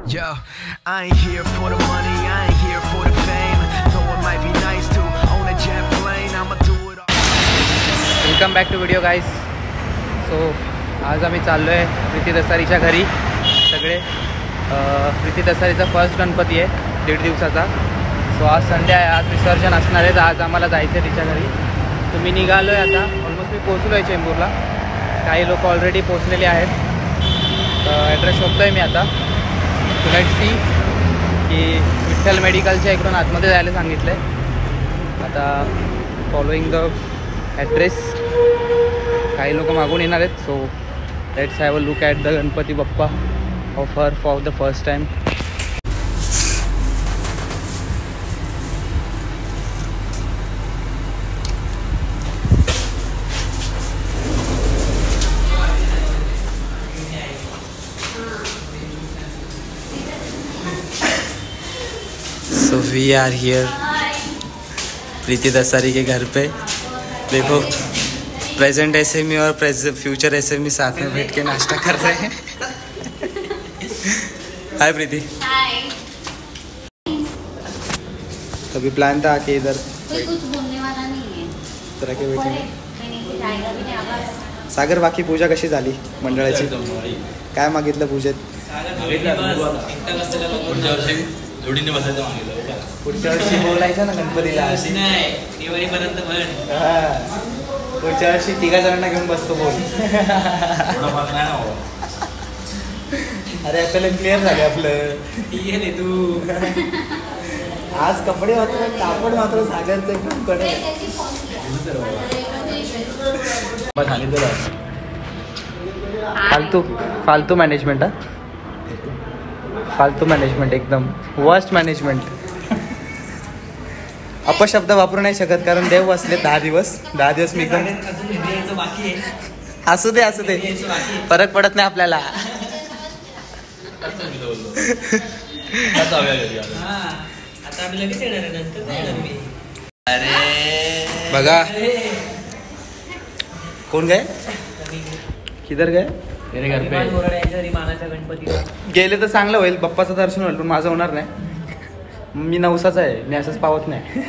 Yo, I ain't here for the money, I ain't here for the fame. Though it might be nice to own a jet plane, I'ma do it all. Welcome back to video guys. So आज आम्ही चाललो आहे प्रीती दसारीच्या घरी सगळे. Preeti दसारीचा first Ganpati आहे 1.5 दिवसाचा. So आज Sunday आहे, आज विसर्जन असणार आहे, तर आज आम्हाला जायचं आहे तिच्या घरी. तर मी निघालो आहे आता. ऑलमोस्ट मी पोचलो आहे चेंबूरला. काही लोक ऑलरेडी पोचलेले आहेत. ॲड्रेस शोधतो आहे मी आता. लेट्स सी की विठ्ठल मेडिकलच्या इकडून आतमध्ये जायला सांगितलं आहे. आता फॉलोईंग द ॲड्रेस. काही लोक मागून येणार आहेत. So let's have a look at the Ganpati Bappa of her for the first time. So we are here प्रीति दसारी के घर पे. देखो प्रेजेंट एसएमई और फ्यूचर एसएमई साथ में बैठ के नाश्ता कर रहे हैं. हाय प्रीति. तभी प्लान था कि इधर कोई कुछ बोलने वाला नहीं है. तरह के बैठेंगे. जाएगा भी नाही आवाज. सागर, बाकी पूजा कशी झाली मंडळाची? काय मागितलं पूजेत? जोडीने बसायचं मागितलं. पुढच्या वर्षी बोलायचं ना गणपतीला. अशी नाही, दिवाळीपर्यंत म्हण. हां, पुढच्या वर्षी 3 जणांना घेऊन बसतो बोल. अरे आपल्याला क्लिअर झाले आपलं. ठीक आहे तू. आज कपडे मात्र कापड मात्र सागरचं एकदम कडे. फालतू मॅनेजमेंट. फालतू मॅनेजमेंट, एकदम वर्स्ट मॅनेजमेंट. अपशब्द वापरू नाही शकत कारण देव बसले 10 दिवस मी एकदम. बाकी असू दे फरक पडत नाही आपल्याला. आता आम्ही लगेच येणार आहे. अरे बघा कोण गए, किधर गए? मानाच्या गणपतीला गेले तर चांगलं होईल, बाप्पाचं दर्शन होईल, पण माझं होणार नाही. मी नवसाचा आहे, मी असंच पावत नाही.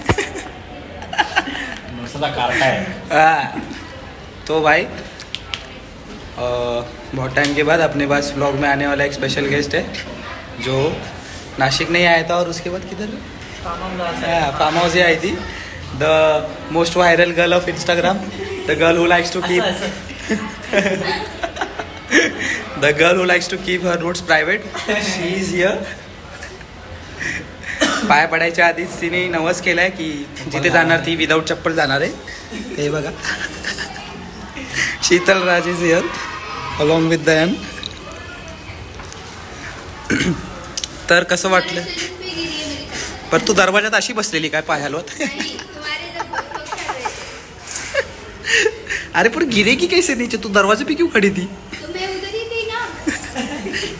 तो भाई बहुत टाइम के बाद अपने पास व्लॉग में आने वाला एक स्पेशल गेस्ट है जो नासिक नहीं आया था और उसके बाद किधर फार्म हाउस ही आई थी. The most viral girl of Instagram, the girl who likes to keep her notes private. She is here. पाय पडायच्या आधीच तिने नवस केलाय की जिथे जाणार ती विदाऊट चप्पल जाणार आहे. हे बघा, शीतल राज इज हिअर अलॉंग विथ दयन. तर कसं वाटलं? पर तू दरवाजात अशी बसलेली काय पाय हलवत? अरे पण गिरेगी कैसे नीचे? तू दरवाजे पे क्यों खड़ी थी?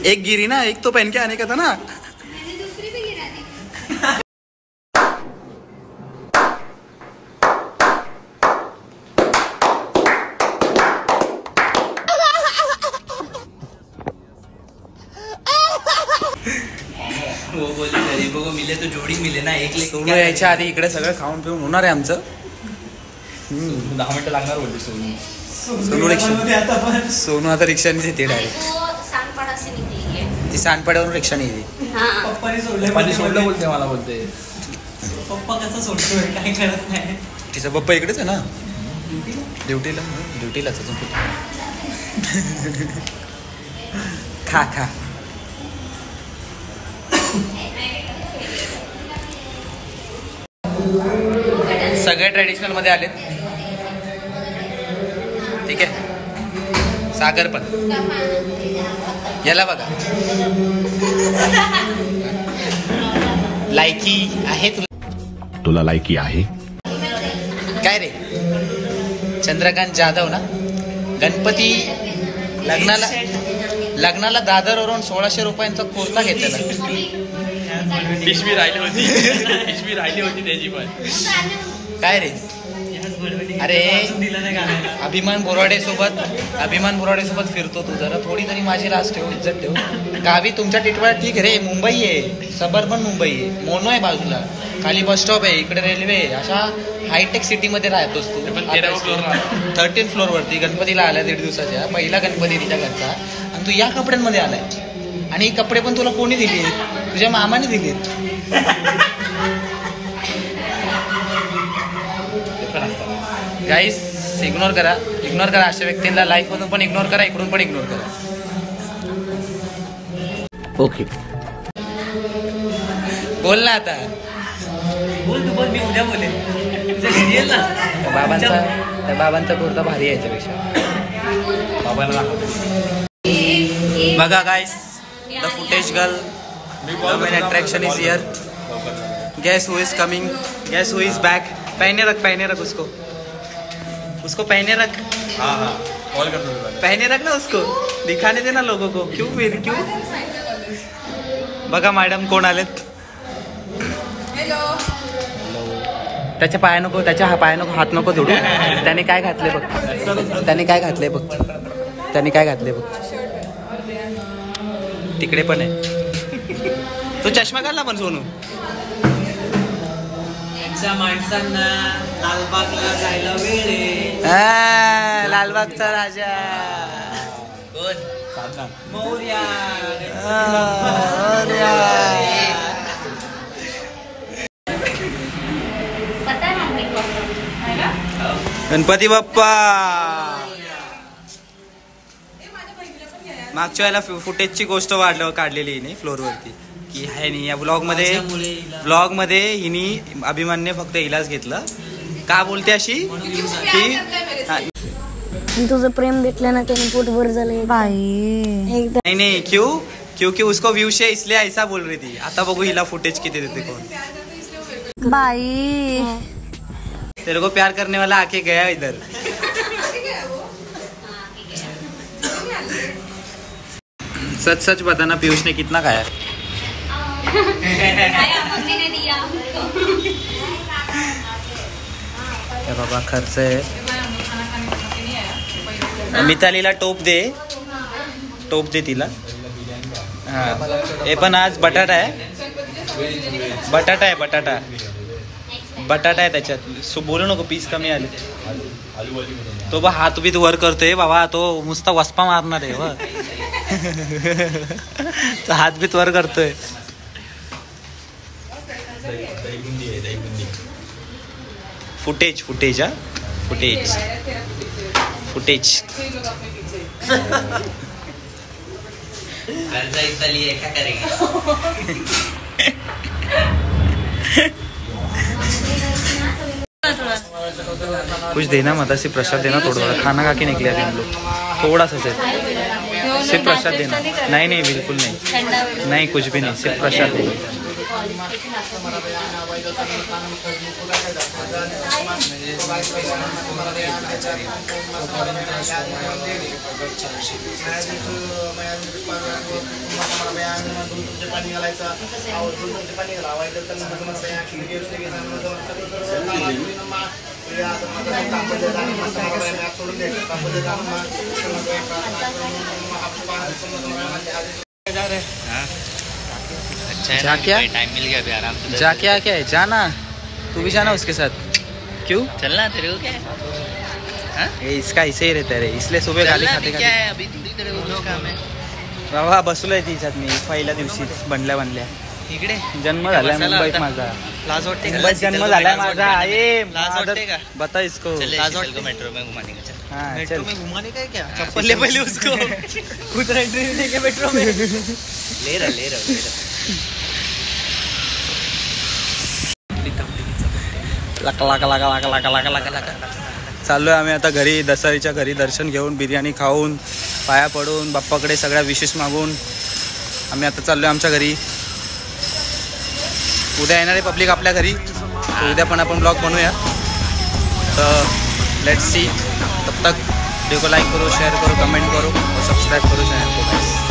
एक गिरी ना, एक तो पहन के आने का था ना. दूसरी भी गिरा दी. वो बोलले गरीबों को मिले तो जोडी मिले ना. एक लेक सोनू यायच्या आधी इकडे सगळं खाऊन पिऊन होणार आहे आमचं. 10 मिनिटं लागणार बोलते सोनू. सोनू आता रिक्षाने येते डायरेक्ट. सांगपणा से निकली है. ती सांडपाड्यावरून रिक्षाने येते. हाँ. पप्पाने सोडलं बोलते मला. बोलते पप्पा कसं सोडतोय काय करत नाही. तिचा पप्पा इकडेच आहे ना, ड्युटीलाच. खा सगळे ट्रेडिशनल मध्ये आलेत. ठीक आहे, सागर पण. याला बघा, लायकी आहे तुला लायकी आहे काय रे? चंद्रकांत जाधव ना. गणपती लग्नाला दादरवरून 1600 रुपयांचा कुर्ता घेतलेला. पिशवी राहिली होती त्याची पण. काय रे? अरे अभिमान बोराडे सोबत फिरतो तू, जरा थोडी तरी माझी लास्ट ठेव, इज्जत ठेव. गावी तुमच्या टिटवाळा ठीक आहे रे, मुंबई आहे, सबर्बन मुंबई आहे, मोनो आहे बाजूला, खाली बस स्टॉप आहे, इकडे रेल्वे आहे, अशा हायटेक सिटीमध्ये राहतोस तू. 13 फ्लोअरवरती गणपतीला आला 1.5 दिवसाच्या, पहिला गणपती तिच्या घरचा, आणि तू या कपड्यांमध्ये आलाय. आणि हे कपडे पण तुला कोणी दिले? तुझ्या मामाने दिलेत. गाईस इग्नोर करा अशा व्यक्तींना, लाईफ मधून पण इग्नोर करा, इकडून पण इग्नोर करा. ओके बोल ना आता. बोल मी उद्या बोलेन. तुझ्या घरी येईल ना. त्या बाबांचा कुर्ता भारी आहे याच्यापेक्षा. बाबांना बघा guys, the footage girl, the main attraction is here. Guess who is coming, guess who is back. पहने रख उसको पहने रख. हाँ कॉल कर दो. पहने रख ना उसको, दिखाने देना लोगों को. क्यों बघा मॅडम कोण आलेत. त्याच्या पाया नको, हात नको जोडू. त्याने काय घातले बघ. तिकडे पण आहे. तो चष्मा घाल ना पण सोनू. माणसांना लालबागला जायला वेळ आहे. लालबागचा राजा कोण? मौर्या. गणपती बाप्पा. मागच्या वेळेला फुटेजची गोष्ट काढलेली नाही फ्लोअरवरती की आहे नाही. या ब्लॉग मध्ये हिनी अभिमानने फक्त इलाज घेतलं. का बोलते अशी की तुझं प्रेम भेटलं ना, त्याने पोटभर झालं बाई. नाही क्योंकि उसको व्यूज है इसलिए ऐसा बोल रही थी. आता बघू हिला फुटेज किती देते कोण. बाई तेरे को प्यार करने वाला आके गया इधर. सच बताना, पीयूष ने कितना खाया? बाबा खर्च आहे. मितालीला टोप दे तिला. हा हे पण आज बटाटा आहे त्याच्यात. बोलू नको, पीस कमी आले. तो बा हात बी वर करतोय बाबा, तो नुसता वस्पा मारणार आहे व. तो हात बीत वर करतोय. फुटेज. कुछ देना मत, सिर्फ प्रसाद देना. थोड़ा खाना खा के निकले अभी हम लोग, थोड़ा सा सिर्फ प्रसाद देना. नहीं बिल्कुल नहीं, कुछ भी नहीं, सिर्फ प्रसाद देना. अच्छा है, टाइम मिल गया अभी आराम से. जाके आके है, जाना तू भी जाना उसके साथ. क्यों चलना तेरे को क्या है? ये इसका ऐसे ही रहता है, इसलिए सुबह गाली खाते क्या है अभी थोड़ी तेरे को कुछ काम है. बाबा बसलोय तिच्यात मी पहिल्या दिवशीच बनल्या इकडे जन्म झालाय मुंबईत माझा. लाज वाटते मुंबईत जन्म झालाय माझा. लाज वाटते का? बता इसको. लाज वाटते. मेट्रो में घुमाने का. हाँ, मेट्रो में घुमाने का है क्या? चप्पल ले पहले उसको. खुद एंट्री लेके मेट्रो में ले रहा. चाललोय आम्ही आता घरी. दसऱ्याच्या घरी दर्शन घेऊन, बिर्याणी खाऊन, पाया पडून, बाप्पाकडे सगळ्या विशेष मागून आम्ही आता चाललोय आमच्या घरी. उद्या येणार आहे पब्लिक आपल्या घरी, तो उद्या पण आपण ब्लॉग बनवूया. तर लेट्स सी. तब तक वीडियो को लाइक करो, शेयर करो, कमेंट करो और सब्सक्राइब करो चैनल को.